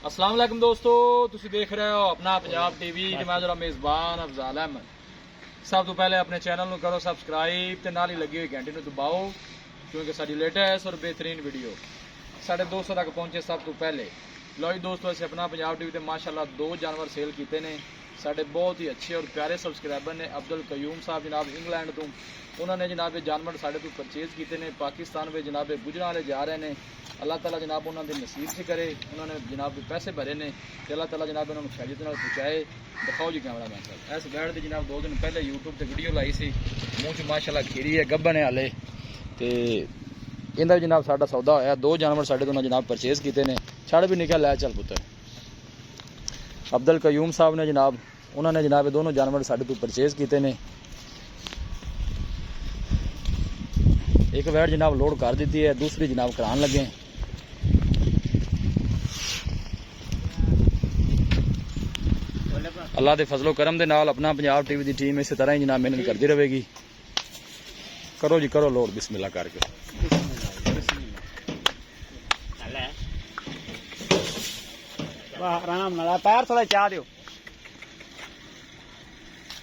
अस्सलाम वालेकुम दोस्तों, तुसी देख रहे हो अपना पंजाब टीवी ते मैं जरा मेज़बान अफजाल अहमद। सब तो पहले अपने चैनल को करो सब्सक्राइब ते नाल ही लगी हुई घंटी दबाओ क्योंकि साडी लेटेस्ट और बेहतरीन वीडियो साढ़े दोस्तों तक पहुंचे सब तो पहले। लो जी दोस्तों, अस अपना पंजाब टीवी ते माशाल्लाह 2 जानवर सेल किए ने। साढ़े बहुत ही अच्छे और प्यारे सबसक्राइबर ने अब्दुल कयूम साहब जनाब इंग्लैंड तो उन्होंने जनाब जानवर साढ़े तो परचेज किए ने। पाकिस्तान में जनाब गुजरा वाले जा रहे हैं। अल्लाह ताला जनाब उन्होंने नसीब से करे, उन्होंने जनाब पैसे भरे ने तो अल्लाह ताला जनाब उन्होंने खैरियत नाल पहुँचाए। दिखाओ जी कैमरा मैन साहब। इस बैठ के जनाब 2 दिन पहले यूट्यूब पर वीडियो लाई सी, मूँह च माशाल्लाह खीरी है, गब्बन है हाले तो इन्दा जनाब साडा सौदा होया। 2 जानवर साढ़े तो जनाब परचेज किए ने। छड़ भी निकल लै चल पुत्र। अब्दुल कयूम साहब ने जनाब उन्होंने जनाब दोनों जानवर साढ़े तो परचेज किए ने। एक वैट जनाब लोड कर दी है, दूसरी जनाब करान लगे। अल्लाह के फजलो करम दे नाल अपना पंजाब टीवी की टीम इस तरह ही जनाब मेहनत करती रहेगी। करो जी करो लोड बिस्मिल्लाह करके। आराम नाल पैर थोड़ा चाह दियो,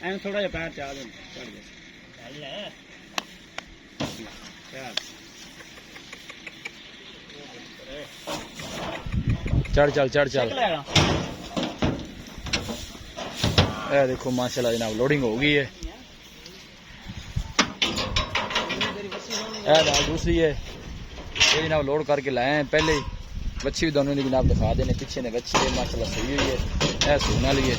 एम थोड़ा जिहा पैर चाह दियो। चढ़ चल चढ़ चल। ए देखो माशाल्लाह जनाब लोडिंग हो गई है। ए दूसरी है ये जनाब लोड करके लाए हैं। पहले ही बच्ची भी दोनों ने जनाब दिखा देने। पीछे ने बच्ची है माशाल्लाह सही हुई है। ए सून वाली है।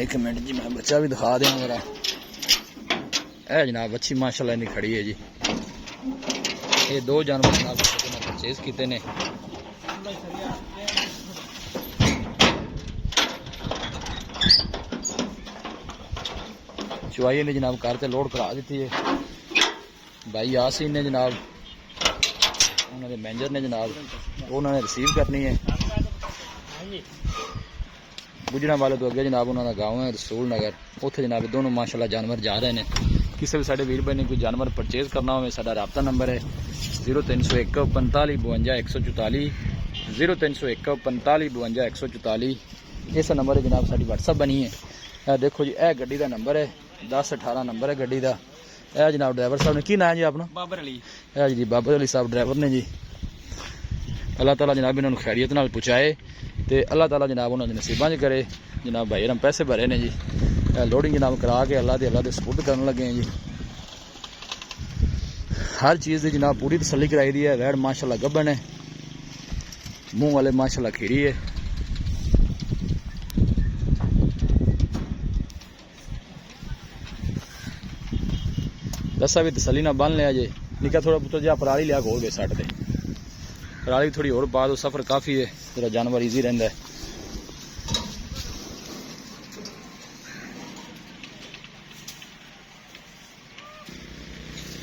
एक मिनट जी मैं बच्चा भी दिखा दें मेरा। ए जनाब बच्ची माशाल्लाह इन्नी खड़ी है जी। ये 2 जानवर जनाब परचेज किए ने। चुवाई ने जनाब कार से लोड करा दी है। भाई यासीन ने जनाब उन्होंने मैनेजर ने जनाब उन्होंने रिसीव करनी है। गुजरा वाले तो अगे जनाब उन्होंने गाँव है रसूल नगर, उत्थे जनाब दोनों माशाल्लाह जानवर जा रहे हैं। किसी भी साढ़े वीर भाई ने कोई जानवर परचेज करना हो साडा राबता नंबर है 0301 45 52 144 0301 45 52 144। इस नंबर है जनाब साड़ी व्हाट्सअप बनी है। देखो जी यह गड्डी का नंबर है 1018 नंबर है गड्डी का। यह जनाब ड्राइवर साहब ने की नाम जी अपना? बाबर अली। है जी बाबर अली साहब ड्राइवर ने जी। अल्लाह ताला जनाब इन्होंने खैरियत नाल पहुँचाए तो अल्लाह ताला जनाब उन्होंने नसीबां च करे। जनाब भाई हम पैसे भरे ने जी। लोडिंग जनाब करा के अल्लाह के सपुर्द करन लगे हैं जी। हर चीज़ की जनाब पूरी तसल्ली कराई दी है। वैड़ माशाल्लाह गब्बन है, मुँह वाले माशाल्लाह खीरी है। दसा भी तसली ना बन लिया जे। निका थोड़ा पुत्र जहा पराली लिया खोल गए सट दे। पराली थोड़ी और पा दो, सफर काफ़ी है, तेरा जानवर ईजी रहता है।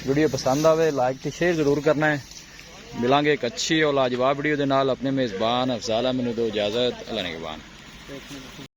वीडियो पसंद आवे लाइक तो शेयर जरूर करना है। मिलांगे एक अच्छी और लाजवाब वीडियो के नाल। अपने मेज़बान अफजाल अहमद दो इजाज़त। अल्लाह ने के बाद।